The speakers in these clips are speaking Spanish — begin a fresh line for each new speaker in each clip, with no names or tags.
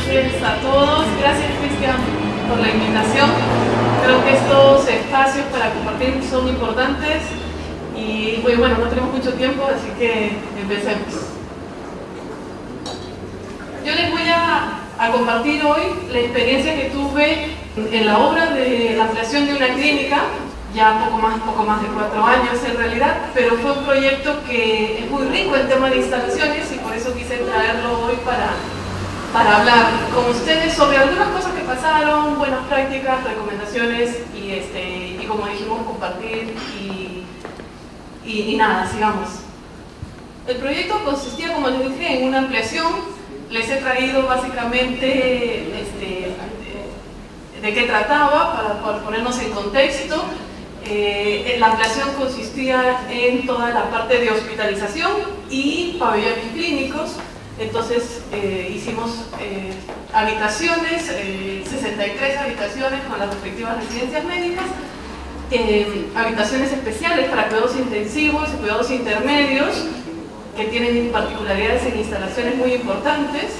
noches a todos. Gracias, Cristian, por la invitación. Creo que estos espacios para compartir son importantes y bueno, no tenemos mucho tiempo, así que empecemos. Yo les voy a compartir hoy la experiencia que tuve en la obra de la ampliación de una clínica, ya poco más de 4 años en realidad, pero fue un proyecto que es muy rico en tema de instalaciones y por eso quise traerlo hoy para hablar con ustedes sobre algunas cosas que pasaron, buenas prácticas, recomendaciones y como dijimos, compartir y nada, sigamos. El proyecto consistía, como les dije, en una ampliación. Les he traído básicamente de qué trataba para ponernos en contexto. La ampliación consistía en toda la parte de hospitalización y pabellones clínicos. Entonces hicimos habitaciones, 63 habitaciones con las respectivas residencias médicas, habitaciones especiales para cuidados intensivos y cuidados intermedios, que tienen particularidades en instalaciones muy importantes,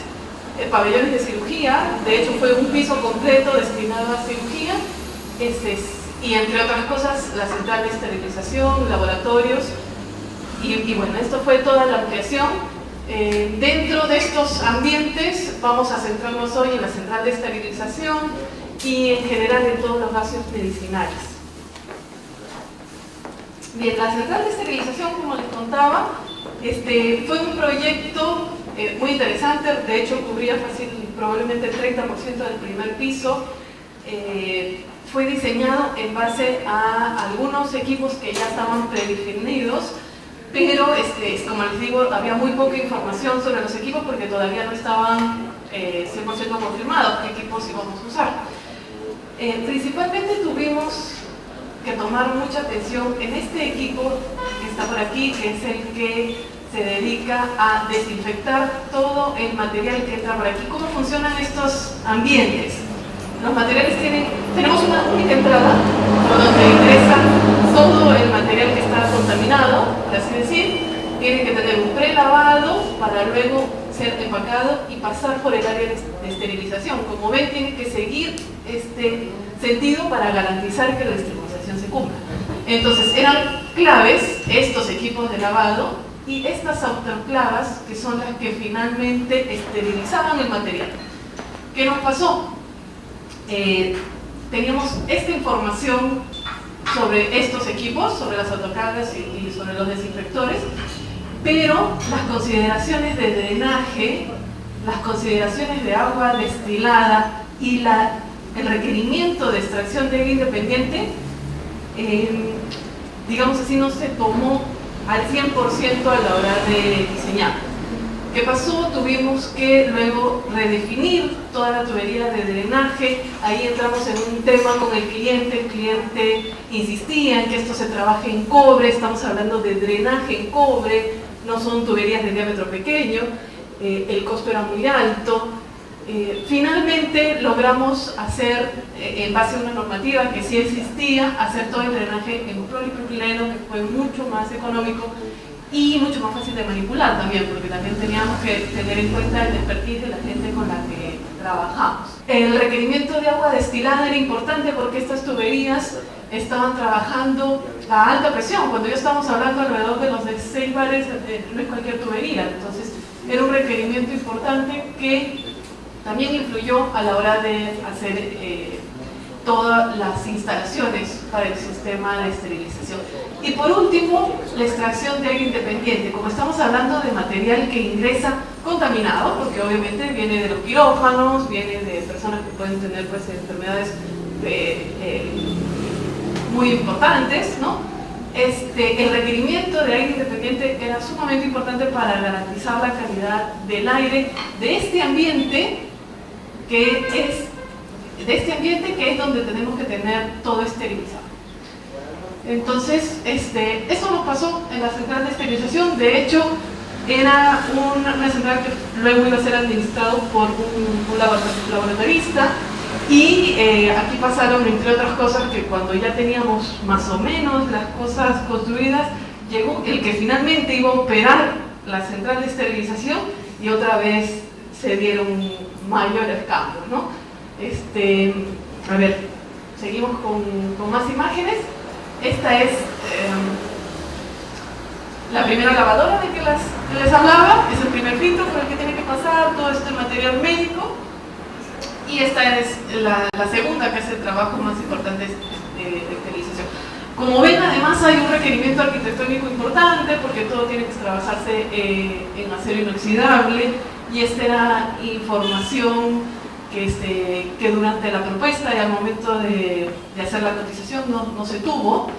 pabellones de cirugía, de hecho fue un piso completo destinado a cirugía, y entre otras cosas la central de esterilización, laboratorios, y bueno, esto fue toda la ampliación. Dentro de estos ambientes vamos a centrarnos hoy en la central de esterilización y en general en todos los gases medicinales. Bien, la central de esterilización, como les contaba, fue un proyecto muy interesante. De hecho cubría probablemente el 30% del primer piso. Fue diseñado en base a algunos equipos que ya estaban predefinidos, pero como les digo, había muy poca información sobre los equipos porque todavía no estaban 100% confirmados qué equipos íbamos a usar. Principalmente tuvimos que tomar mucha atención en este equipo que está por aquí, que es el que se dedica a desinfectar todo el material que entra por aquí. ¿Cómo funcionan estos ambientes? Los materiales tenemos una única entrada por donde ingresa todo el material que está contaminado, por así decir. Tiene que tener un prelavado para luego ser empacado y pasar por el área de esterilización. Como ven, tiene que seguir este sentido para garantizar que la esterilización se cumpla. Entonces eran claves estos equipos de lavado y estas autoclavas, que son las que finalmente esterilizaban el material. ¿Qué nos pasó? Teníamos esta información sobre estos equipos, sobre las autoclavas y sobre los desinfectores, pero las consideraciones de drenaje, las consideraciones de agua destilada y el requerimiento de extracción de agua independiente, digamos así, no se tomó al 100% a la hora de diseñar. ¿Qué pasó? Tuvimos que luego redefinir toda la tubería de drenaje. Ahí entramos en un tema con el cliente. El cliente insistía en que esto se trabaje en cobre. Estamos hablando de drenaje en cobre, no son tuberías de diámetro pequeño. El costo era muy alto. Finalmente logramos hacer, en base a una normativa que sí existía, hacer todo el drenaje en polipropileno, que fue mucho más económico y mucho más fácil de manipular también, porque también teníamos que tener en cuenta el expertise de la gente con la que trabajamos. El requerimiento de agua destilada era importante porque estas tuberías estaban trabajando a alta presión. Cuando ya estamos hablando alrededor de los 16 bares, no es cualquier tubería. Entonces era un requerimiento importante que también influyó a la hora de hacer todas las instalaciones para el sistema de esterilización. Y por último, la extracción de aire independiente. Como estamos hablando de material que ingresa contaminado, porque obviamente viene de los quirófanos, viene de personas que pueden tener enfermedades muy importantes, ¿no? El requerimiento de aire independiente era sumamente importante para garantizar la calidad del aire de este ambiente que es donde tenemos que tener todo esterilizado. Entonces, esto nos pasó en la central de esterilización. De hecho, era una central que luego iba a ser administrado por un laboratorista, y aquí pasaron, entre otras cosas, que cuando ya teníamos más o menos las cosas construidas, llegó el que finalmente iba a operar la central de esterilización y otra vez se dieron mayores cambios, ¿no? A ver, seguimos con más imágenes. Esta es la primera lavadora de que les hablaba, es el primer filtro por el que tiene que pasar todo este material médico. Y esta es la segunda, que es el trabajo más importante de esterilización. Como ven, además hay un requerimiento arquitectónico importante porque todo tiene que trabajarse en acero inoxidable, y esta era información que durante la propuesta y al momento de hacer la cotización no se tuvo.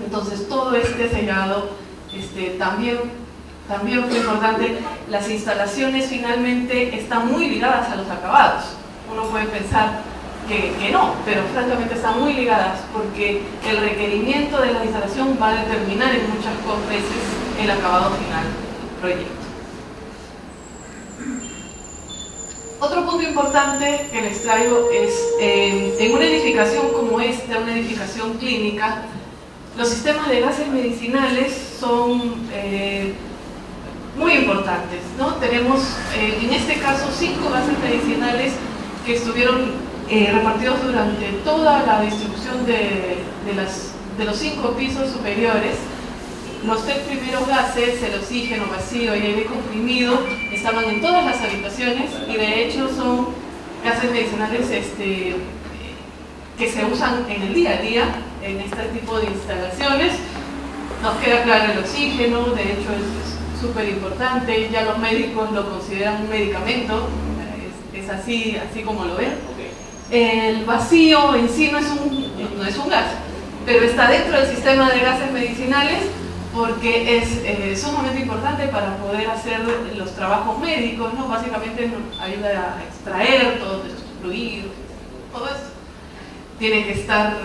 Entonces todo este sellado también fue importante. Las instalaciones finalmente están muy ligadas a los acabados. Uno puede pensar que no, pero francamente están muy ligadas, porque el requerimiento de la instalación va a determinar en muchas veces el acabado final del proyecto. Otro punto importante que les traigo es, en una edificación como esta, una edificación clínica, los sistemas de gases medicinales son muy importantes, ¿no? Tenemos, en este caso, 5 gases medicinales que estuvieron repartidos durante toda la distribución de los 5 pisos superiores. Los 3 primeros gases, el oxígeno, vacío y aire comprimido, estaban en todas las habitaciones, y de hecho son gases medicinales que se usan en el día a día en este tipo de instalaciones. Nos queda claro el oxígeno, de hecho es súper importante, ya los médicos lo consideran un medicamento, es así como lo ven. El vacío en sí no es un gas, pero está dentro del sistema de gases medicinales porque es sumamente importante para poder hacer los trabajos médicos, ¿no? Básicamente nos ayuda a extraer todos estos fluidos, todo esto. Tiene que estar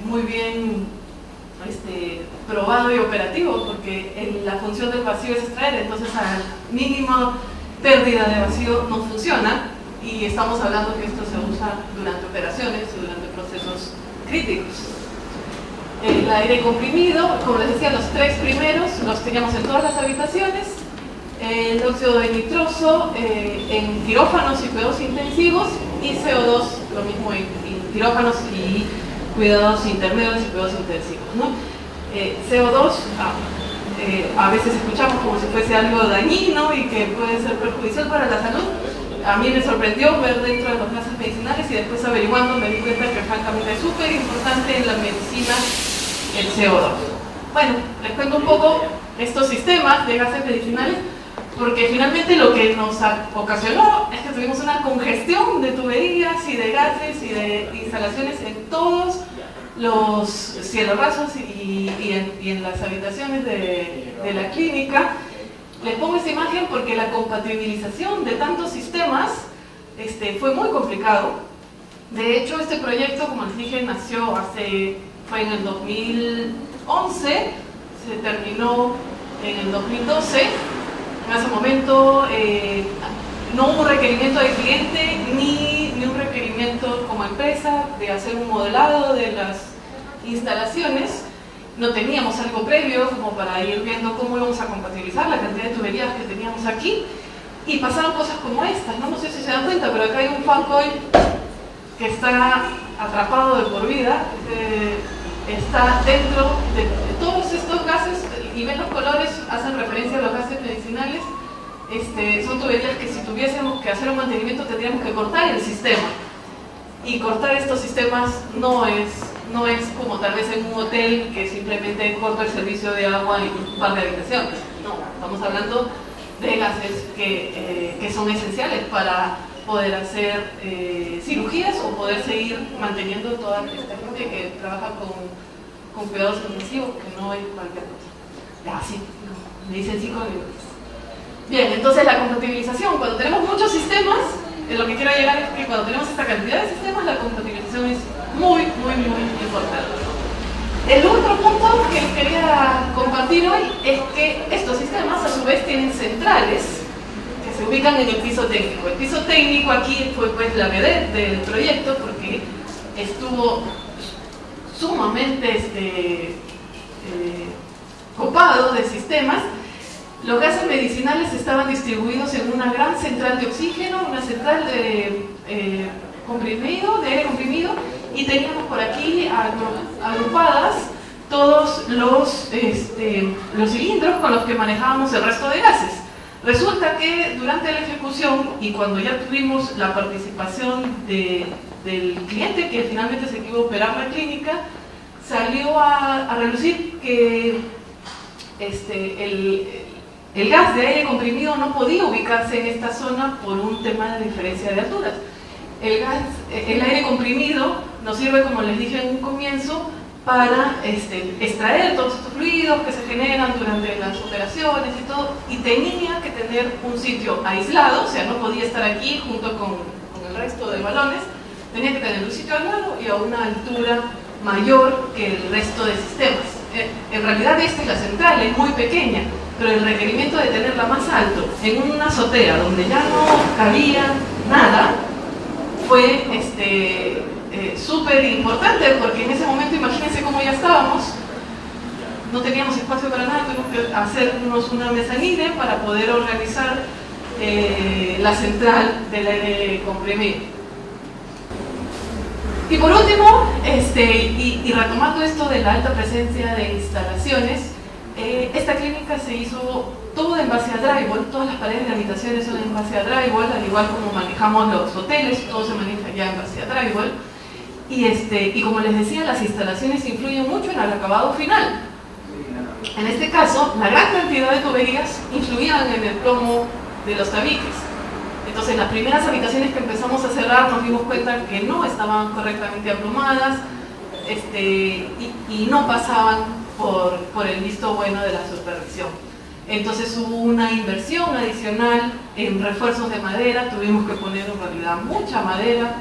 muy bien probado y operativo, porque la función del vacío es extraer, entonces a mínima pérdida de vacío no funciona, y estamos hablando que esto se usa durante operaciones o durante procesos críticos. El aire comprimido, como les decía, los 3 primeros los teníamos en todas las habitaciones. El óxido de nitroso en quirófanos y cuidados intensivos, y CO2 lo mismo en quirófanos y cuidados intermedios y cuidados intensivos, ¿no? CO2 a veces escuchamos como si fuese algo dañino y que puede ser perjudicial para la salud. A mí me sorprendió ver dentro de los gases medicinales, y después averiguando me di cuenta que francamente es súper importante en la medicina el CO2. Bueno, les cuento un poco estos sistemas de gases medicinales, porque finalmente lo que nos ocasionó es que tuvimos una congestión de tuberías y de gases y de instalaciones en todos los cielos rasos y en las habitaciones de la clínica. Les pongo esta imagen porque la compatibilización de tantos sistemas fue muy complicado. De hecho, este proyecto, como les dije, fue en el 2011, se terminó en el 2012. En ese momento no hubo requerimiento del cliente ni un requerimiento como empresa de hacer un modelado de las instalaciones. No teníamos algo previo como para ir viendo cómo íbamos a compatibilizar la cantidad de tuberías que teníamos aquí, y pasaron cosas como estas, ¿no? No sé si se dan cuenta, pero acá hay un fan coil que está atrapado de por vida, está dentro de todos estos gases, y ven los colores, hacen referencia a los gases medicinales. Son tuberías que si tuviésemos que hacer un mantenimiento tendríamos que cortar el sistema, y cortar estos sistemas no es como tal vez en un hotel que simplemente corta el servicio de agua y un par de habitaciones. No, estamos hablando de gases que son esenciales para poder hacer cirugías o poder seguir manteniendo toda esta gente que trabaja con cuidados intensivos, que no es cualquier cosa. Sí, no, me dicen 5 minutos. Bien, entonces la compatibilización, cuando tenemos muchos sistemas, lo que quiero llegar es que cuando tenemos esta cantidad de sistemas, la compatibilización es muy importante. El otro punto que les quería compartir hoy es que estos sistemas a su vez tienen centrales que se ubican en el piso técnico. El piso técnico aquí fue pues la vedette del proyecto, porque estuvo sumamente copado de sistemas. Los gases medicinales estaban distribuidos en una gran central de oxígeno, una central de aire comprimido, y teníamos por aquí agrupadas todos los cilindros con los que manejábamos el resto de gases. Resulta que durante la ejecución, y cuando ya tuvimos la participación del cliente, que finalmente se iba a operar la clínica, salió a relucir que el gas de aire comprimido no podía ubicarse en esta zona por un tema de diferencia de alturas. El aire comprimido nos sirve, como les dije en un comienzo, para extraer todos estos fluidos que se generan durante las operaciones y todo, y tenía que tener un sitio aislado, o sea, no podía estar aquí junto con el resto de balones, tenía que tener un sitio aislado y a una altura mayor que el resto de sistemas. En realidad esta es la central, es muy pequeña, pero el requerimiento de tenerla más alto en una azotea donde ya no cabía nada fue súper importante, porque en ese momento, imagínense cómo ya estábamos, no teníamos espacio para nada, tuvimos que hacernos una mezanine para poder organizar la central del aire comprimido. Y por último, y retomando esto de la alta presencia de instalaciones, esta clínica se hizo todo en base a drywall, todas las paredes de habitaciones son en base a drywall, al igual como manejamos los hoteles, todo se maneja ya en base a drywall. Y como les decía, las instalaciones influyen mucho en el acabado final. En este caso, la gran cantidad de tuberías influían en el plomo de los tabiques. Entonces, las primeras habitaciones que empezamos a cerrar nos dimos cuenta que no estaban correctamente aplomadas y no pasaban por el visto bueno de la supervisión. Entonces hubo una inversión adicional en refuerzos de madera, tuvimos que poner en realidad mucha madera,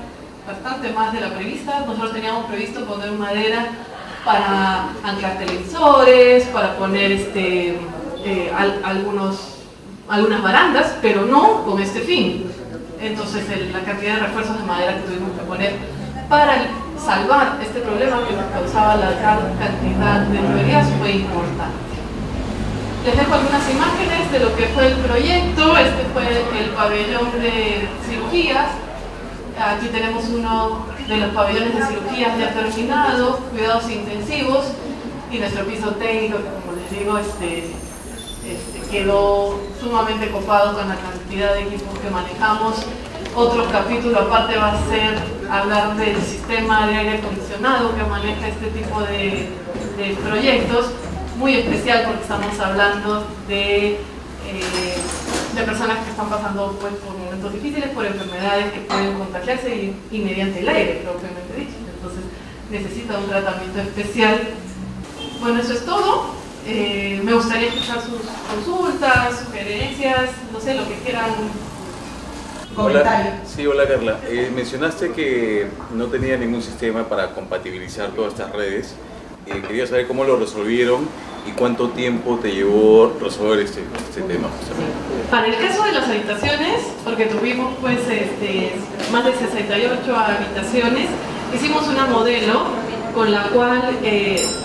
bastante más de la prevista. Nosotros teníamos previsto poner madera para anclar televisores, para poner algunas barandas, pero no con este fin. Entonces la cantidad de refuerzos de madera que tuvimos que poner para salvar este problema que nos causaba la gran cantidad de tuberías fue importante. Les dejo algunas imágenes de lo que fue el proyecto. Este fue el pabellón de cirugías. Aquí tenemos uno de los pabellones de cirugías ya terminado, cuidados intensivos, y nuestro piso técnico, que como les digo, quedó sumamente copado con la cantidad de equipos que manejamos. Otro capítulo aparte va a ser hablar del sistema de aire acondicionado que maneja este tipo de proyectos, muy especial porque estamos hablando de personas que están pasando pues, por momentos difíciles, por enfermedades que pueden contagiarse y mediante el aire, propiamente dicho. Entonces necesita un tratamiento especial. Bueno, eso es todo. Me gustaría escuchar sus consultas, sugerencias, no sé, lo que quieran.
Hola, sí, hola Carla. Mencionaste que no tenía ningún sistema para compatibilizar todas estas redes. Quería saber cómo lo resolvieron y cuánto tiempo te llevó resolver este tema justamente.
Para el caso de las habitaciones, porque tuvimos pues más de 68 habitaciones, hicimos una modelo con la cual,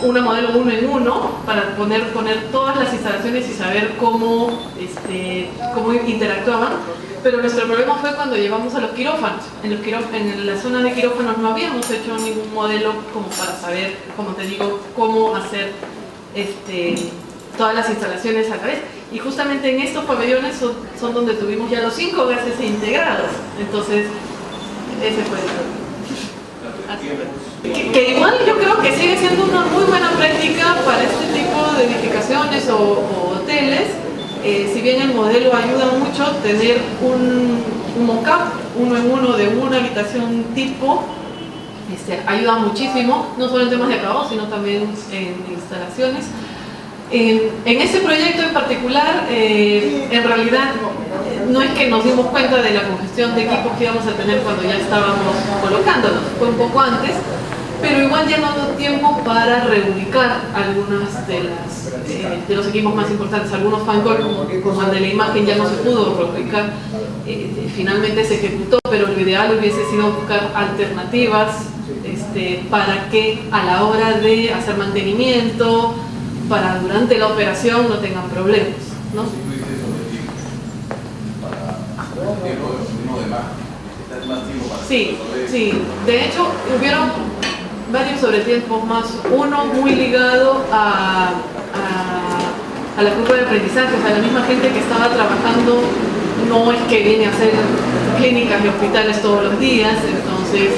una modelo 1 en 1 para poner todas las instalaciones y saber cómo interactuaban. Pero nuestro problema fue cuando llegamos a los quirófanos. En la zona de quirófanos no habíamos hecho ningún modelo como para saber, como te digo, cómo hacer todas las instalaciones a la vez. Y justamente en estos pabellones son donde tuvimos ya los 5 gases integrados. Entonces, ese fue el problema. Que igual yo creo que sigue siendo una muy buena práctica para este tipo de edificaciones o hoteles. Si bien el modelo ayuda mucho, tener un mock-up 1 en 1 de una habitación tipo ayuda muchísimo, no solo en temas de acabado, sino también en instalaciones. En este proyecto en particular, en realidad, no es que nos dimos cuenta de la congestión de equipos que íbamos a tener cuando ya estábamos colocándolos, fue un poco antes, pero igual ya no dio tiempo para reubicar algunas de los equipos más importantes. Algunos Fancoil, como el de la imagen, ya no se pudo reubicar, finalmente se ejecutó, pero lo ideal hubiese sido buscar alternativas para que a la hora de hacer mantenimiento, para durante la operación no tengan problemas. ¿no? Sí, sí. De hecho, hubieron varios sobretiempos más. Uno muy ligado a la curva de aprendizaje, o sea, la misma gente que estaba trabajando no es que viene a hacer clínicas y hospitales todos los días, entonces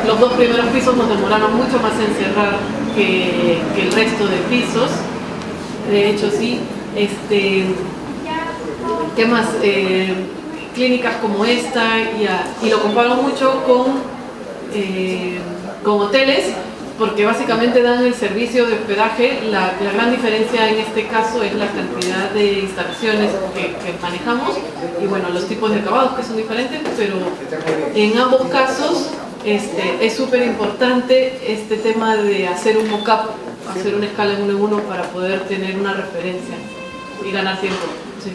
los 2 primeros pisos nos demoraron mucho más en cerrar que el resto de pisos. De hecho, sí. ¿Qué más? Clínicas como esta, y lo comparo mucho con hoteles, porque básicamente dan el servicio de hospedaje. La gran diferencia en este caso es la cantidad de instalaciones que manejamos y bueno, los tipos de acabados que son diferentes, pero en ambos casos es súper importante este tema de hacer un mock-up, hacer una escala en 1 en 1 para poder tener una referencia y ganar tiempo. Sí.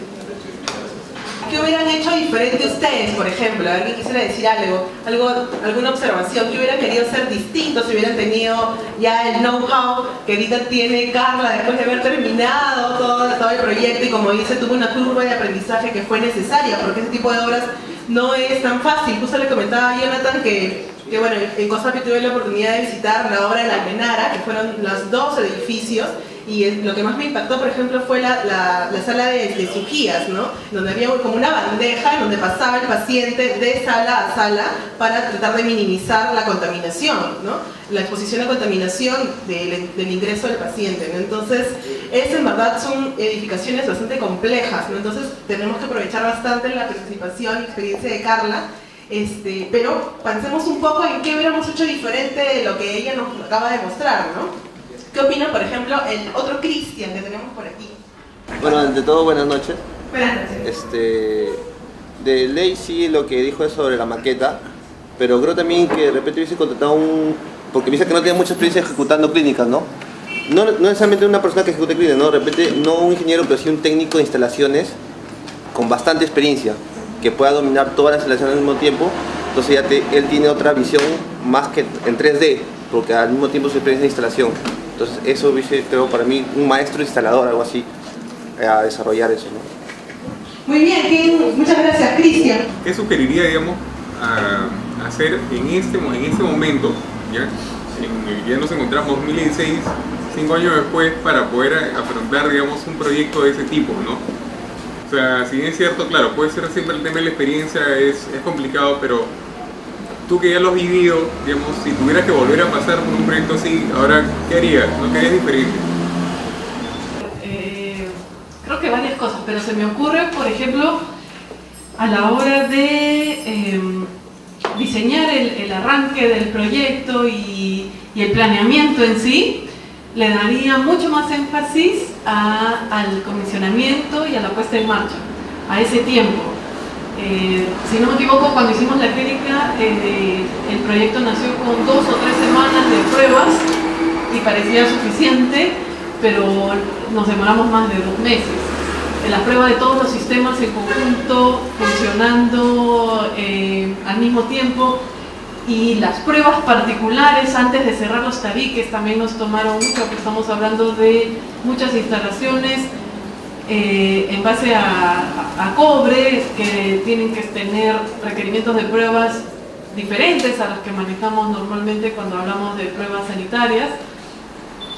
¿Qué hubieran hecho diferente ustedes, por ejemplo? ¿Alguien quisiera decir alguna observación? ¿Qué hubieran querido hacer distinto si hubieran tenido ya el know-how que ahorita tiene Carla después de haber terminado todo el proyecto y, como dice, tuvo una curva de aprendizaje que fue necesaria, porque ese tipo de obras no es tan fácil? Justo le comentaba a Jonathan que bueno, en COSAPI tuve la oportunidad de visitar la obra de la Almenara, que fueron los 2 edificios, y lo que más me impactó, por ejemplo, fue la sala de cirugías, ¿no? Donde había como una bandeja donde pasaba el paciente de sala a sala para tratar de minimizar la contaminación, ¿no? La exposición a contaminación del ingreso del paciente, ¿no? Entonces, en verdad son edificaciones bastante complejas, ¿no? Entonces, tenemos que aprovechar bastante la participación y experiencia de Carla. Pero pensemos un poco en qué hubiéramos hecho diferente de lo que ella nos acaba de mostrar, ¿no? ¿Qué opina, por ejemplo, el otro Cristian que tenemos por aquí?
Bueno, ante todo, buenas noches.
Buenas noches.
De ley sí lo que dijo es sobre la maqueta, pero creo también que de repente hubiese contratado porque me dice que no tiene mucha experiencia ejecutando clínicas, ¿no? No necesariamente una persona que ejecute clínicas, ¿no? De repente no un ingeniero, pero sí un técnico de instalaciones con bastante experiencia, que pueda dominar todas las instalaciones al mismo tiempo. Entonces ya él tiene otra visión más que en 3D, porque al mismo tiempo su experiencia de instalación. Entonces eso hubiese, creo, para mí, un maestro instalador, algo así, a desarrollar eso, ¿no?
Muy bien, muchas gracias, Cristian.
¿Qué sugeriría, digamos, a hacer en este momento? Ya nos encontramos en 2016, 5 años después, para poder afrontar, digamos, un proyecto de ese tipo, ¿no? O sea, si bien es cierto, claro, puede ser siempre el tema de la experiencia, es complicado, pero tú que ya lo has vivido, digamos, si tuvieras que volver a pasar por un proyecto así, ahora, ¿qué harías? ¿No? ¿Qué harías diferente?
Creo que varias cosas, pero se me ocurre, por ejemplo, a la hora de diseñar el arranque del proyecto y el planeamiento en sí, le daría mucho más énfasis al comisionamiento y a la puesta en marcha, a ese tiempo. Si no me equivoco, cuando hicimos la clínica, el proyecto nació con 2 o 3 semanas de pruebas y parecía suficiente, pero nos demoramos más de 2 meses. La prueba de todos los sistemas en conjunto, funcionando al mismo tiempo, y las pruebas particulares antes de cerrar los tabiques también nos tomaron mucho, porque estamos hablando de muchas instalaciones en base a cobre, que tienen que tener requerimientos de pruebas diferentes a los que manejamos normalmente cuando hablamos de pruebas sanitarias.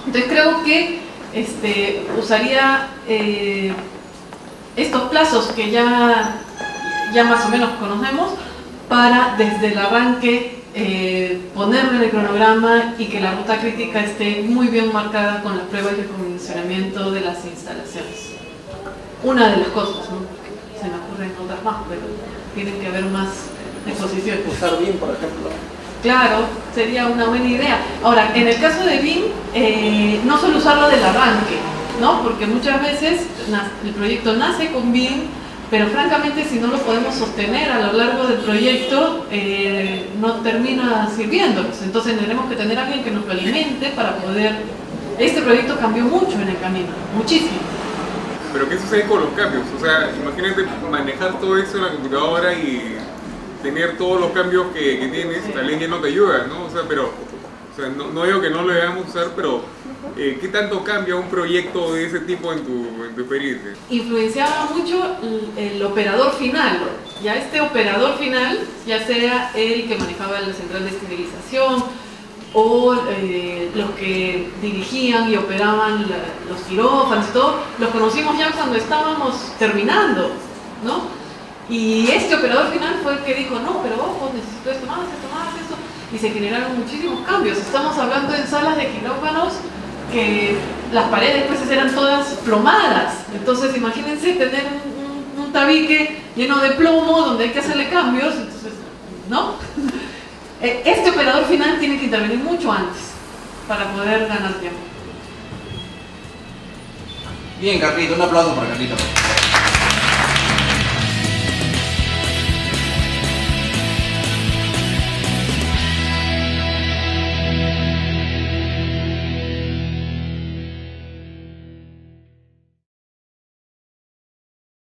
Entonces creo que usaría estos plazos que ya más o menos conocemos, para desde el arranque ponerlo en el cronograma y que la ruta crítica esté muy bien marcada con las pruebas de comisionamiento de las instalaciones. Una de las cosas, ¿no? Se me ocurren otras más, pero tienen que haber más exposiciones.
Usar BIM, por ejemplo.
Claro, sería una buena idea. Ahora, en el caso de BIM, no solo usarlo del arranque, ¿no? Porque muchas veces el proyecto nace con BIM, pero francamente si no lo podemos sostener a lo largo del proyecto, no termina sirviéndonos. Entonces tendremos que tener a alguien que nos lo alimente para poder... Este proyecto cambió mucho en el camino, muchísimo.
Pero ¿qué sucede con los cambios? O sea, imagínate manejar todo eso en la computadora y tener todos los cambios que tienes, tal vez ya no te ayuda, ¿no? O sea, pero O sea, no digo que no lo debamos usar, pero ¿qué tanto cambia un proyecto de ese tipo en tu experiencia?
Influenciaba mucho el operador final. Ya este operador final, ya sea el que manejaba la central de esterilización o los que dirigían y operaban los quirófanos y todo, los conocimos ya cuando estábamos terminando, ¿no? Y este operador final fue el que dijo, no, pero ojo, necesito esto más, esto, y se generaron muchísimos cambios. Estamos hablando en salas de quirófanos que las paredes pues eran todas plomadas, entonces imagínense tener un tabique lleno de plomo donde hay que hacerle cambios, entonces, ¿no? Este operador final tiene que intervenir mucho antes para poder ganar tiempo.
Bien, Carlito, un aplauso para Carlito.